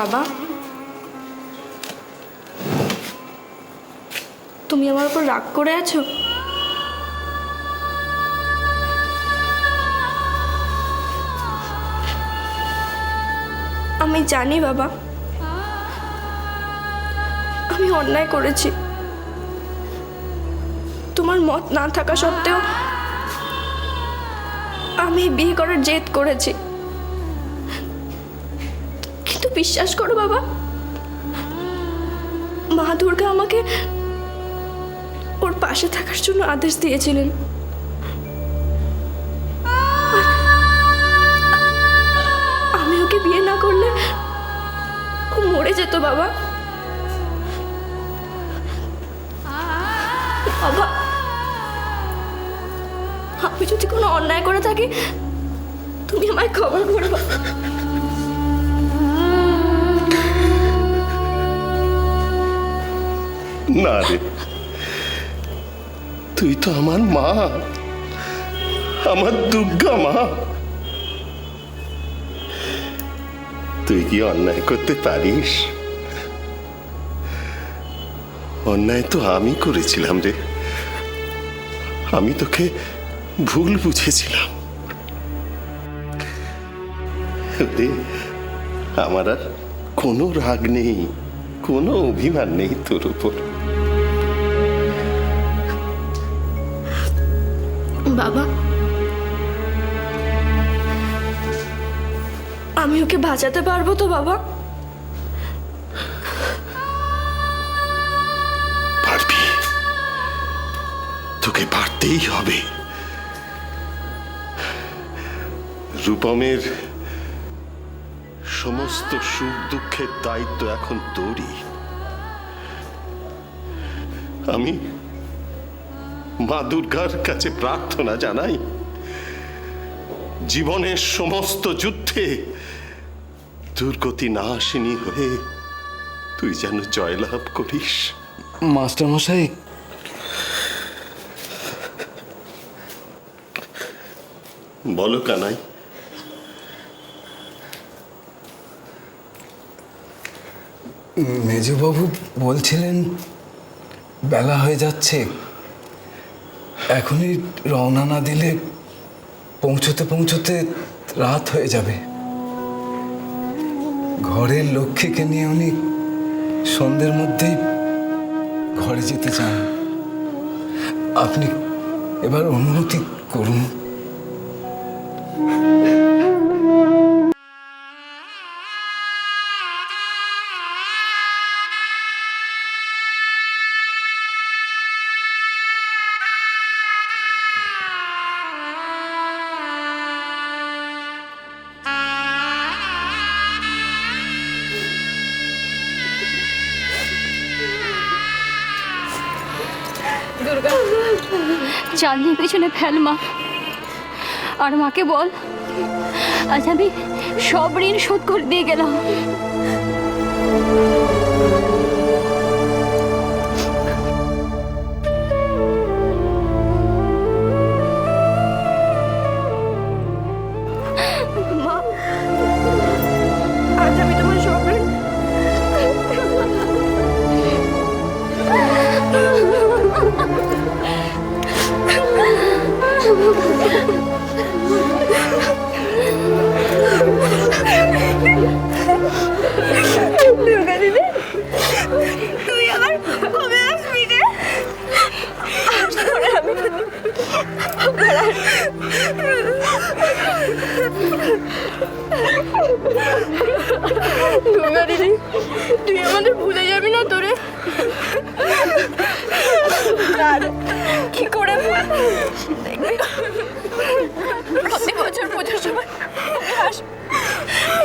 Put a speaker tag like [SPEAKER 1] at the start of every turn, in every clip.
[SPEAKER 1] বাবা, তুমি আমার উপর রাগ করে আছো? আমি জানি বাবা, আমি অন্যায় করেছি। তোমার মত না থাকা সত্ত্বেও আমি বিয়ে করার জেদ করেছি। কিন্তু বিশ্বাস করো বাবা, মা দুর্গা আমাকে ওর পাশে থাকার জন্য আদেশ দিয়েছিলেন। আমি ওকে বিয়ে না করলে ও মরে যেত বাবা। বাবা, আমি যদি কোনো অন্যায় করে থাকি তুমি আমায় ক্ষমা করো।
[SPEAKER 2] না রে, তুই তো আমার মা, আমার দুর্গা মা। তুই কি অন্যায় করতে পারিস? অন্যায় তো আমি করেছিলাম রে। আমি তোকে ভুল বুঝেছিলাম রে। আমার আর কোনো রাগ নেই, কোনো অভিমান নেই তোর উপর।
[SPEAKER 1] বাবা, আমি ওকে বাঁচাতে পারবো তো বাবা?
[SPEAKER 2] পারবি, তোকে পারতেই হবে। রূপমের সমস্ত সুখ দুঃখের দায়িত্ব এখন তোরই। আমি মা দুর্গার কাছে প্রার্থনা জানাই, জীবনের সমস্ত যুদ্ধে দুর্গতি নাশিনী হয়ে তুই যেন জয়লাভ করিস।
[SPEAKER 3] মাস্টার মশাই,
[SPEAKER 2] বলো কানাই।
[SPEAKER 3] মেজবাবু বলছিলেন বেলা হয়ে যাচ্ছে, এখনই রওনা না দিলে পৌঁছতে পৌঁছতে রাত হয়ে যাবে। ঘরের লক্ষ্মীকে নিয়ে উনি সন্ধ্যের মধ্যেই ঘরে যেতে চান। আপনি এবার অনুমতি করুন।
[SPEAKER 1] দুর্গা,
[SPEAKER 4] চাঁদনির পেছনে ফেল মা, আর মাকে বল আজ আমি সব ঋণ শোধ করে দিয়ে গেলাম।
[SPEAKER 1] মা, আজ আমি তোমার সব ঋণ দুর্গা দিদি, তুই আবার কবে আসবি রে? দুর্গা দিদি, তুই আমাদের ভুলে যাবি না তোরে? কি করে দেখবি প্রতি বছর পুজোর সময়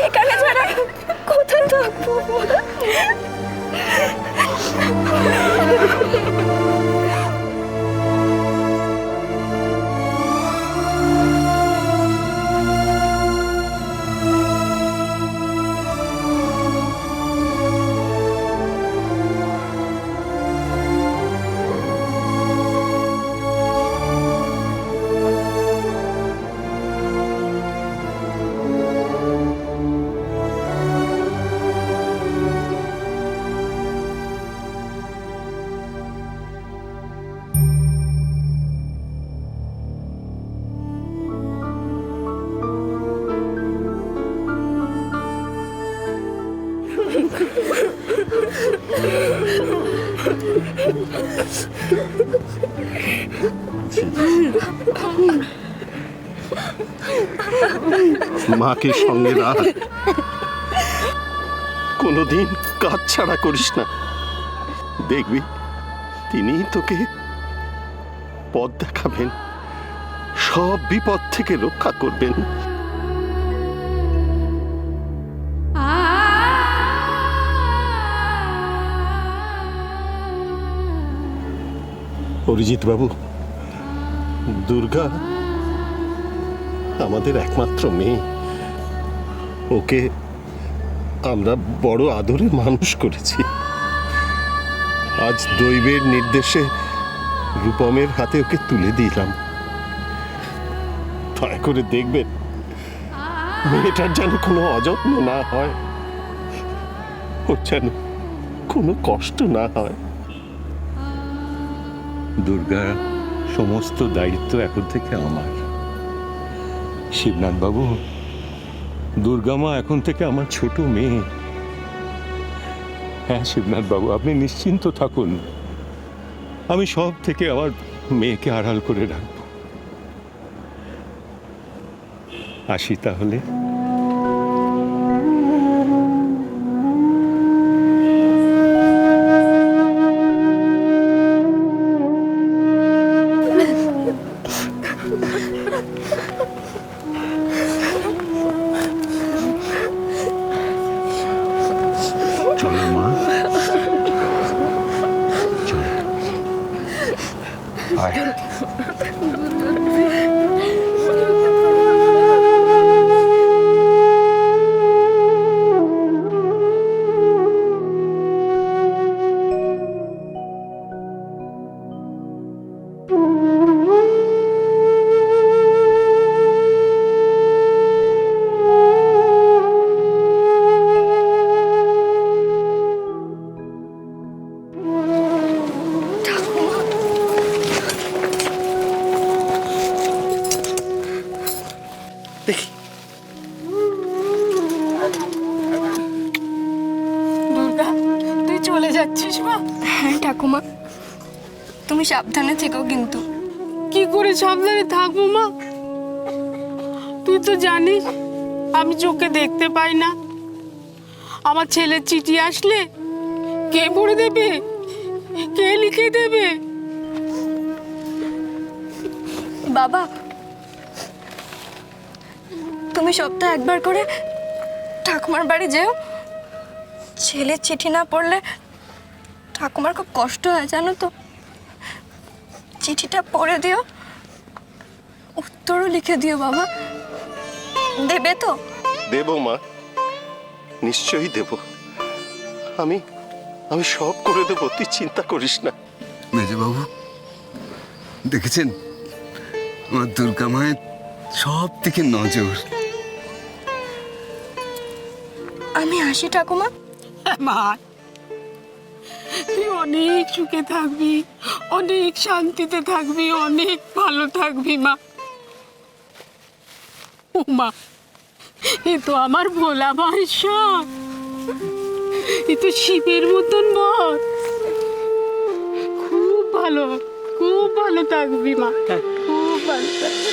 [SPEAKER 1] এখানে ছাড়া কোথায় থাকবো?
[SPEAKER 2] মাকে সঙ্গে রাখ, কোনোদিন কাজ ছাড়া করিস না। দেখবি তিনিই তোকে পথ দেখাবেন, সব বিপদ থেকে রক্ষা করবেন। অরিজিৎ বাবু, দুর্গা আমাদের একমাত্র মেয়ে। ওকে আমরা বড় আদরে মানুষ করেছি। আজ দৈবের নির্দেশে রূপমের হাতে ওকে তুলে দিলাম। দয়া করে দেখবেন মেয়েটার যেন কোনো অযত্ন না হয়, ওর যেন কোনো কষ্ট না হয়।
[SPEAKER 5] দুর্গা, সমস্ত দায়িত্ব এখন থেকে আমার। শিবনাথ বাবু, দুর্গা মা এখন থেকে আমার ছোট মেয়ে। হ্যাঁ শিবনাথ বাবু, আপনি নিশ্চিন্ত থাকুন, আমি সব থেকে আমার মেয়েকে আড়াল করে রাখব। আসি তাহলে। চলো মা, চলো। আয়।
[SPEAKER 2] দেখি
[SPEAKER 1] দুর্গা, তুই চলে যাচ্ছিস মা? হ্যাঁ ঠাকুমা, তুমি সাবধানে থেকো কিন্তু।
[SPEAKER 6] কি করে সাবধানে থাকবো মা? তুই তো জানিস আমি চোখে দেখতে পাই না। আমার ছেলের চিঠি আসলে কে পড়ে দেবে, কে লিখে দেবে?
[SPEAKER 1] বাবা, তুমি সপ্তাহে একবার করে ঠাকুমার বাড়ি যেও। ছেলের চিঠি না পড়লে ঠাকুমার খুব কষ্ট হয় জানো তো। চিঠিটা পড়ে দিও, উত্তরও লিখে দিও বাবা। দেবে তো?
[SPEAKER 2] দেব মা, নিশ্চয়ই দেব। আমি আমি সব করে দেবো, তুই চিন্তা করিস না।
[SPEAKER 3] মেজবাবু, দেখেছেন আমার দুর্গা মায়ের সব থেকে নজর।
[SPEAKER 1] আমি আসি ঠাকুমা।
[SPEAKER 6] মা, তুই অনেক সুখে থাকবি, অনেক শান্তিতে থাকবি, অনেক ভালো থাকবি মা। ও মা, এ তো আমার ভোলা মায়ের, এ তো শিবের মতন বর। খুব ভালো, খুব ভালো থাকবি মা, খুব ভালো থাকবি।